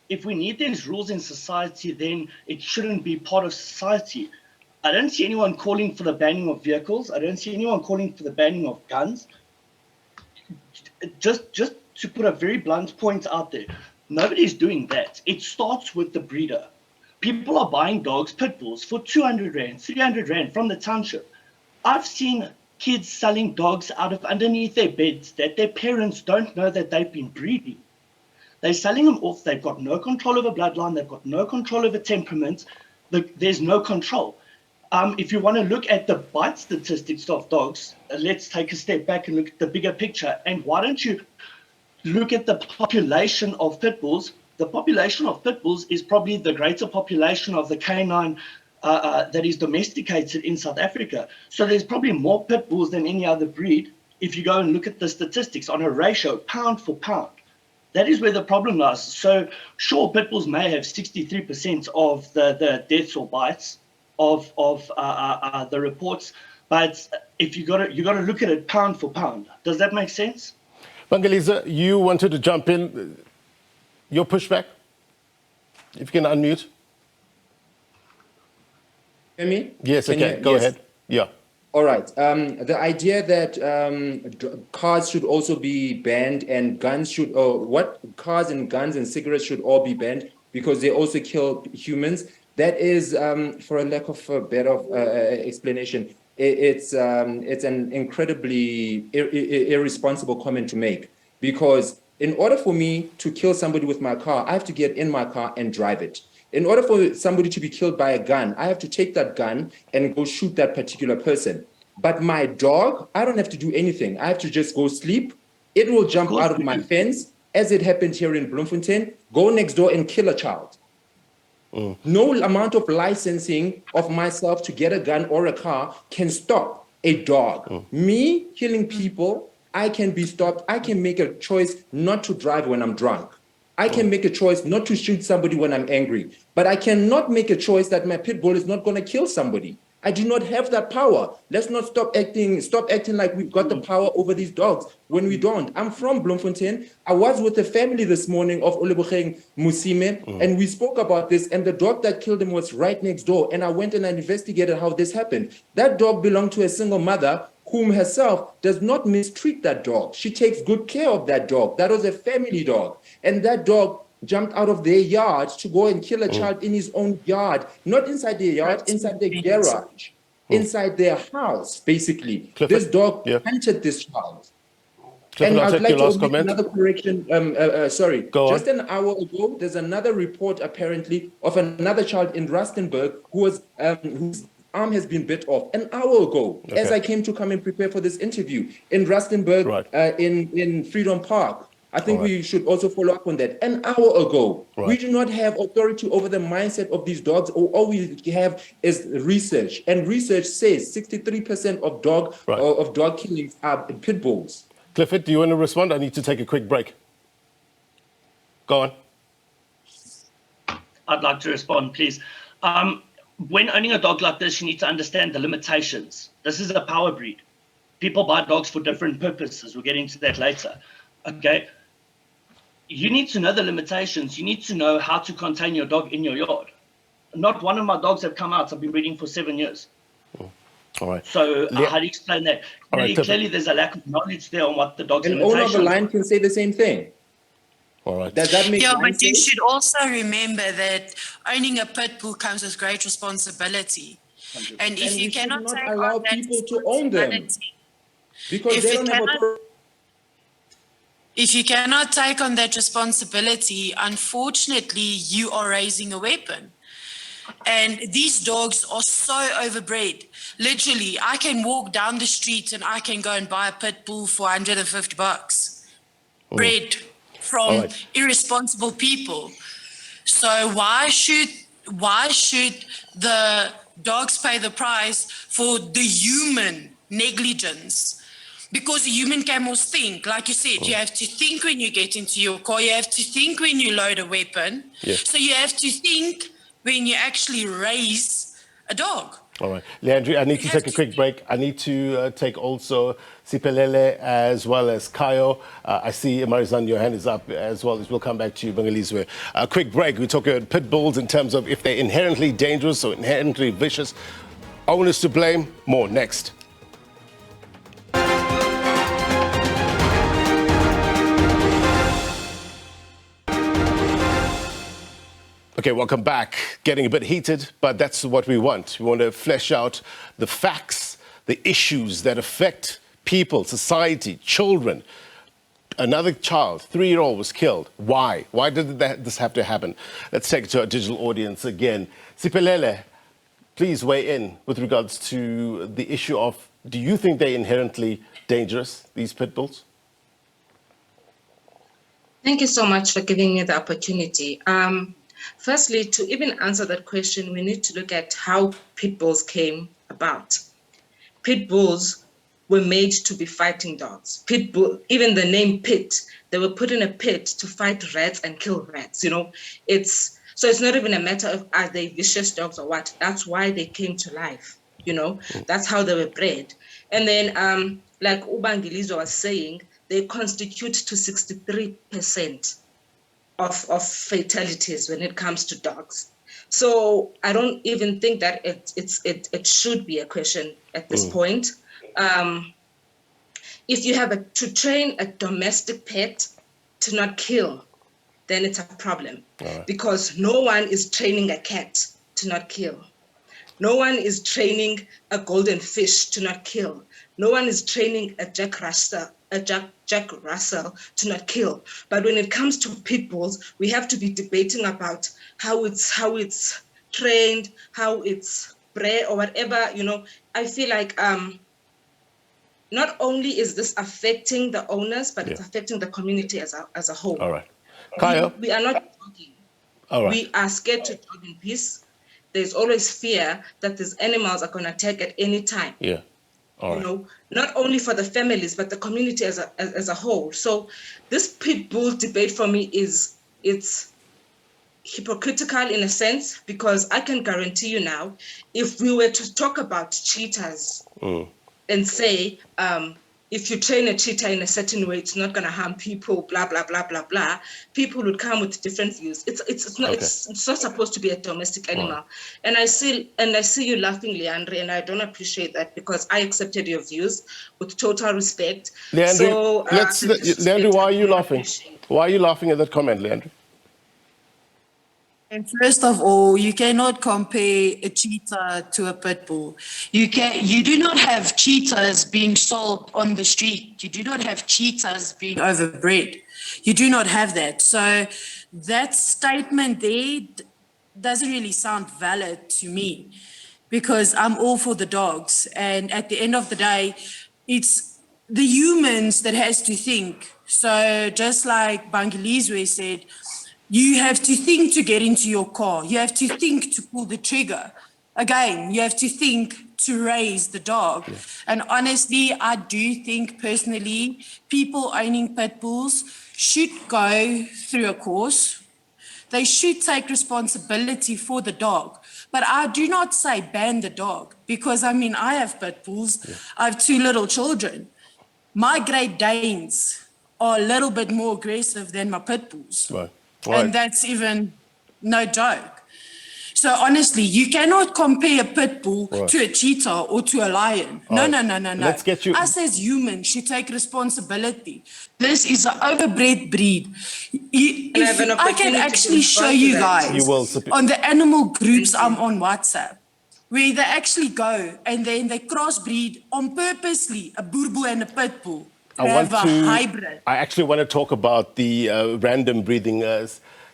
if we need these rules in society, then it shouldn't be part of society. I don't see anyone calling for the banning of vehicles. I don't see anyone calling for the banning of guns. Just to put a very blunt point out there, nobody's doing that. It starts with the breeder. People are buying dogs, pit bulls, for 200 Rand, 300 Rand from the township. I've seen kids selling dogs out of underneath their beds that their parents don't know that they've been breeding. They're selling them off. They've got no control over bloodline. They've got no control over temperament. There's no control. If you want to look at the bite statistics of dogs, let's take a step back and look at the bigger picture. And why don't you look at the population of pit bulls? The population of pit bulls is probably the greater population of the canine that is domesticated in South Africa. So there's probably more pit bulls than any other breed if you go and look at the statistics on a ratio, pound for pound. That is where the problem lies. So sure, pit bulls may have 63% of the deaths or bites of the reports, but if you got to look at it pound for pound. Does that make sense? Bangaliza, you wanted to jump in. Your pushback? If you can unmute. Hear me? Yes, okay, go ahead. Yeah. All right. The idea that cars should also be banned and guns should, cars and guns and cigarettes should all be banned because they also kill humans. That is, for a lack of a better explanation, it's an incredibly irresponsible comment to make, because in order for me to kill somebody with my car, I have to get in my car and drive it. In order for somebody to be killed by a gun, I have to take that gun and go shoot that particular person. But my dog, I don't have to do anything. I have to just go sleep. It will jump out of my fence, as it happened here in Bloemfontein, go next door and kill a child. No amount of licensing of myself to get a gun or a car can stop a dog. Me killing people, I can be stopped. I can make a choice not to drive when I'm drunk. I can make a choice not to shoot somebody when I'm angry, but I cannot make a choice that my pit bull is not going to kill somebody. I do not have that power. Let's not stop acting like we've got the power over these dogs when we don't. I'm from Bloemfontein. I was with the family this morning of Olebogeng Musime, and we spoke about this, and the dog that killed him was right next door, and I went and I investigated how this happened. That dog belonged to a single mother whom herself does not mistreat that dog. She takes good care of that dog. That was a family dog. And that dog jumped out of their yard to go and kill a child in his own yard, not inside their yard, inside their garage, inside their house, basically. Clifford, this dog hunted this child. Clifford, and I'd like to make another correction. Sorry. Just an hour ago, there's another report apparently of another child in Rustenburg who was whose arm has been bit off an hour ago, as I came to come and prepare for this interview in Rustenburg, in Freedom Park. I think we should also follow up on that. An hour ago, we do not have authority over the mindset of these dogs. All we have is research, and research says 63% of dog killings are pit bulls. Clifford, do you want to respond? I need to take a quick break. Go on. I'd like to respond, please. When owning a dog like this, you need to understand the limitations. This is a power breed. People buy dogs for different purposes. We'll get into that later. Okay? You need to know the limitations. You need to know how to contain your dog in your yard. Not one of my dogs have come out. I've been breeding for 7 years. All right. So how do you explain that? Clearly, the's a lack of knowledge there on what the dog's limitations are. An owner of a line can say the same thing. All right. Does that make sense? But you should also remember that owning a pit bull comes with great responsibility. 100%. And if you cannot take allow people to own them, because they don't have a. If you cannot take on that responsibility, unfortunately, you are raising a weapon. And these dogs are so overbred. Literally, I can walk down the street and I can go and buy a pit bull for $150. Bred from irresponsible people. So why should the dogs pay the price for the human negligence? Because human camels think, like you said, you have to think when you get into your car, you have to think when you load a weapon. Yes. So you have to think when you actually raise a dog. All right. Leandri, I need to take a quick break. I need to take also Sipelele as well as Kayo. I see Marizan, your hand is up as well. We'll come back to you, Bangalizwe. A quick break. We talk about pit bulls in terms of if they're inherently dangerous or inherently vicious. Owners to blame. More next. Okay, welcome back. Getting a bit heated, but that's what we want. We want to flesh out the facts, the issues that affect people, society, children. Another child, 3-year-old, was killed. Why? Why did this have to happen? Let's take it to our digital audience again. Sipelele, please weigh in with regards to the issue of, do you think they're inherently dangerous, these pit bulls? Thank you so much for giving me the opportunity. Firstly, to even answer that question, we need to look at how pit bulls came about. Pit bulls were made to be fighting dogs. Pit bull, even the name pit, they were put in a pit to fight rats and kill rats. You know, it's not even a matter of are they vicious dogs or what. That's why they came to life. You know, that's how they were bred. And then, like Ubangilizo was saying, they constitute to 63% of fatalities when it comes to dogs. So I don't even think that it should be a question at this point. If you have to train a domestic pet to not kill, then it's a problem. Because no one is training a cat to not kill. No one is training a golden fish to not kill. No one is training a Jack Russell to not kill. But when it comes to pit bulls, we have to be debating about how it's trained, how it's bred or whatever. You know, I feel like not only is this affecting the owners, but it's affecting the community as a whole. All right. Kayo? We are not jogging. All right. We are scared to jog in peace. There's always fear that these animals are going to attack at any time. Yeah. All right. You know, not only for the families, but the community as a whole. So this pit bull debate for me it's hypocritical in a sense, because I can guarantee you now, if we were to talk about cheetahs and say, if you train a cheetah in a certain way, it's not going to harm people, blah, blah, blah, blah, blah, people would come with different views. It's not supposed to be a domestic animal. Right. And I see you laughing, Leandri, and I don't appreciate that, because I accepted your views with total respect. Leandri, Leandri, why are you laughing? Why are you laughing at that comment, Leandri? And first of all, you cannot compare a cheetah to a pit bull. You do not have cheetahs being sold on the street. You do not have cheetahs being overbred. You do not have that. So that statement there doesn't really sound valid to me, because I'm all for the dogs. And at the end of the day, it's the humans that has to think. So just like Bangilizwe said, you have to think to get into your car. You have to think to pull the trigger. Again, you have to think to raise the dog. Yeah. And honestly, I do think personally, people owning pit bulls should go through a course. They should take responsibility for the dog. But I do not say ban the dog, because I mean, I have pit bulls. Yeah. I have 2 little children. My Great Danes are a little bit more aggressive than my pit bulls. Right. And that's even no joke. So honestly, you cannot compare a pit bull to a cheetah or to a lion. No. Let's get you. Us as humans should take responsibility. This is an overbred breed. I can actually show you guys on the animal groups I'm on WhatsApp, where they actually go and then they crossbreed on purposely a boerboel and a pit bull. Hybrid. I actually want to talk about the random breeding.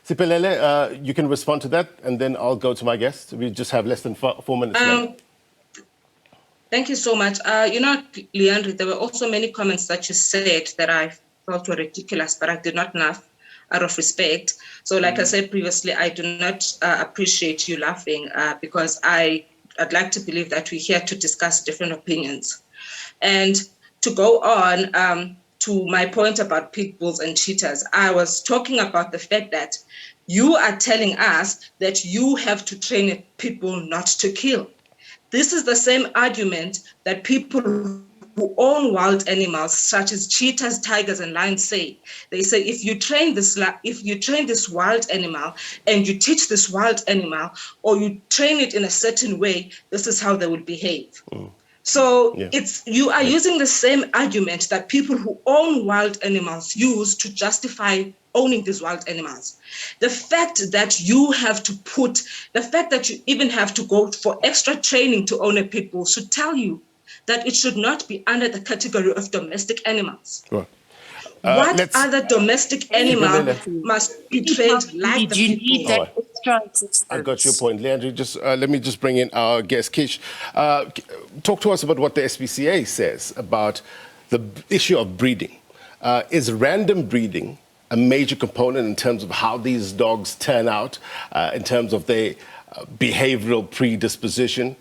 Sipelele, you can respond to that, and then I'll go to my guest. We just have less than 4 minutes left. Thank you so much. Leandri, there were also many comments that you said that I felt were ridiculous, but I did not laugh out of respect. So like I said previously, I do not appreciate you laughing because I'd like to believe that we're here to discuss different opinions. And to go on to my point about pit bulls and cheetahs, I was talking about the fact that you are telling us that you have to train a pit bull not to kill. This is the same argument that people who own wild animals, such as cheetahs, tigers, and lions, say. They say if you train this wild animal and you teach this wild animal, or you train it in a certain way, this is how they will behave. So you are using the same argument that people who own wild animals use to justify owning these wild animals. The fact that you even have to go for extra training to own a pit bull should tell you that it should not be under the category of domestic animals. Right. What other domestic animal must be trained like the pit bull? I got your point, Leandri. Let me just bring in our guest, Kish. Talk to us about what the SPCA says about the issue of breeding. Is random breeding a major component in terms of how these dogs turn out, in terms of their behavioral predisposition,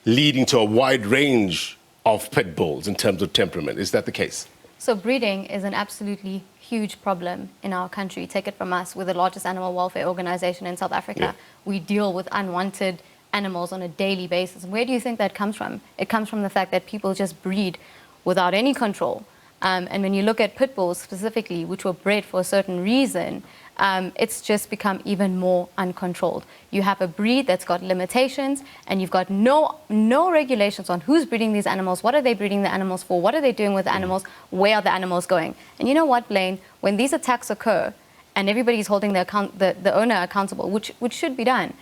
leading to a wide range of pit bulls in terms of temperament? Is that the case? So breeding is an absolutely huge problem in our country. Take it from us, we're the largest animal welfare organization in South Africa. Yeah. We deal with unwanted animals on a daily basis. Where do you think that comes from? It comes from the fact that people just breed without any control. And when you look at pit bulls specifically, which were bred for a certain reason, it's just become even more uncontrolled. You have a breed that's got limitations, and you've got no regulations on who's breeding these animals, what are they breeding the animals for, what are they doing with the animals, where are the animals going. And you know what, Blaine? When these attacks occur and everybody's holding the owner accountable, which should be done,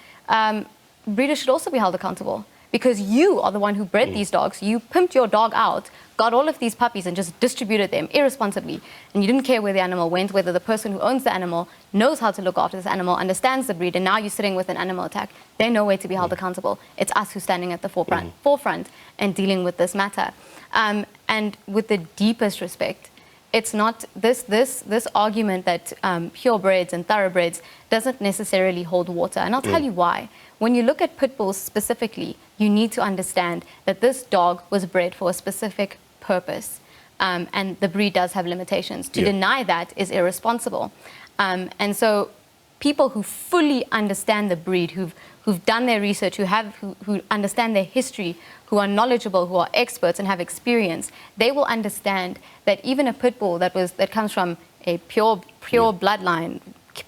breeders should also be held accountable. Because you are the one who bred these dogs. You pimped your dog out, got all of these puppies and just distributed them irresponsibly. And you didn't care where the animal went, whether the person who owns the animal knows how to look after this animal, understands the breed, and now you're sitting with an animal attack. There's no way to be held accountable. It's us who's standing at the forefront and dealing with this matter. And with the deepest respect, it's not this argument that purebreds and thoroughbreds doesn't necessarily hold water. And I'll tell you why. When you look at pit bulls specifically, you need to understand that this dog was bred for a specific purpose. And the breed does have limitations. To deny that is irresponsible. And so people who fully understand the breed, who've done their research, who understand their history, who are knowledgeable, who are experts and have experience, they will understand that even a pit bull that comes from a pure bloodline,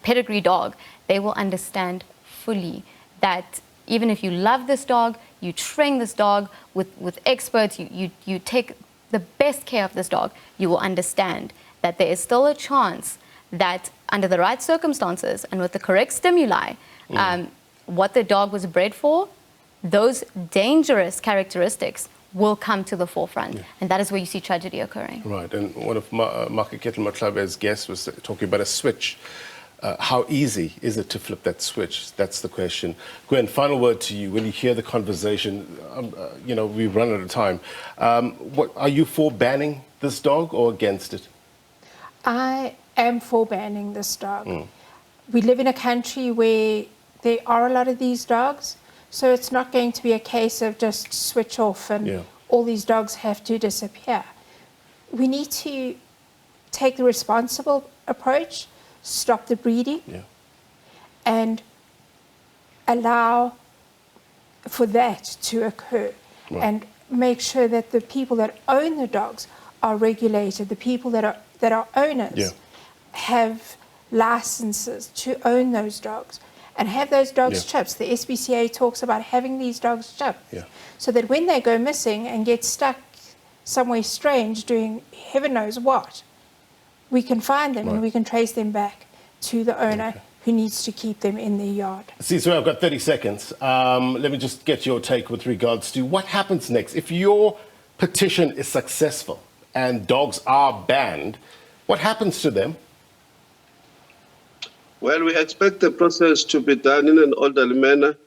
pedigree dog, they will understand fully that even if you love this dog, you train this dog with experts, you take the best care of this dog, you will understand that there is still a chance that under the right circumstances and with the correct stimuli, what the dog was bred for, those dangerous characteristics will come to the forefront. And that is where you see tragedy occurring. Right, and one of Makeketl Matlabe's guests was talking about a switch. How easy is it to flip that switch? That's the question. Gwen, final word to you. When you hear the conversation, we've run out of time. Are you for banning this dog or against it? I am for banning this dog. We live in a country where there are a lot of these dogs, so it's not going to be a case of just switch off and all these dogs have to disappear. We need to take the responsible approach, stop the breeding, and allow for that to occur, and make sure that the people that own the dogs are regulated. The people that are owners have licenses to own those dogs and have those dogs chipped. The SPCA talks about having these dogs chipped, so that when they go missing and get stuck somewhere strange doing heaven knows what, we can find them and we can trace them back to the owner who needs to keep them in their yard. See, so I've got 30 seconds. Let me just get your take with regards to what happens next. If your petition is successful and dogs are banned, what happens to them? Well, we expect the process to be done in an orderly manner.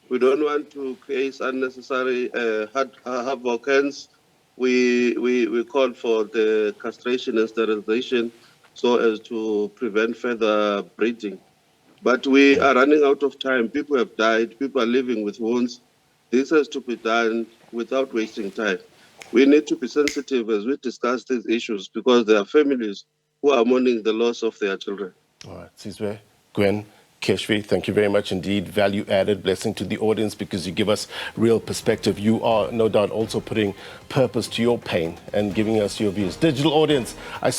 We don't want to create unnecessary havoc. Hence, we call for the castration and sterilization so as to prevent further breeding. But we are running out of time. People have died. People are living with wounds. This has to be done without wasting time. We need to be sensitive as we discuss these issues because there are families who are mourning the loss of their children. All right, Sizwe, Gwen, Keshvi, thank you very much indeed. Value-added blessing to the audience because you give us real perspective. You are no doubt also putting purpose to your pain and giving us your views. Digital audience, I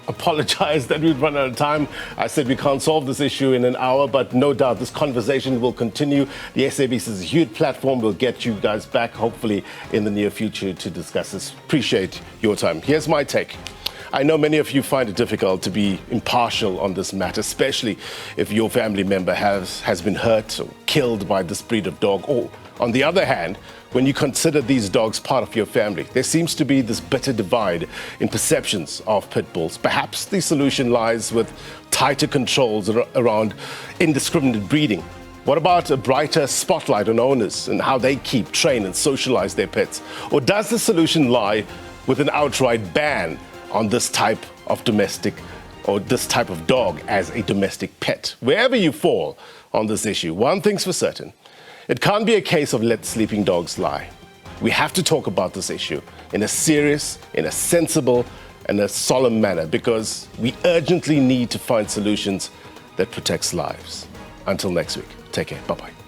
apologize that we've run out of time. I said we can't solve this issue in an hour, but no doubt this conversation will continue. The SABC's huge platform will get you guys back, hopefully, in the near future to discuss this. Appreciate your time. Here's my take. I know many of you find it difficult to be impartial on this matter, especially if your family member has been hurt or killed by this breed of dog. Or, on the other hand, when you consider these dogs part of your family, there seems to be this bitter divide in perceptions of pit bulls. Perhaps the solution lies with tighter controls around indiscriminate breeding. What about a brighter spotlight on owners and how they keep, train, and socialize their pets? Or does the solution lie with an outright ban on this type of domestic or this type of dog as a domestic pet? Wherever you fall on this issue, one thing's for certain. It can't be a case of let sleeping dogs lie. We have to talk about this issue in a serious, in a sensible, and a solemn manner because we urgently need to find solutions that protects lives. Until next week, take care. Bye-bye.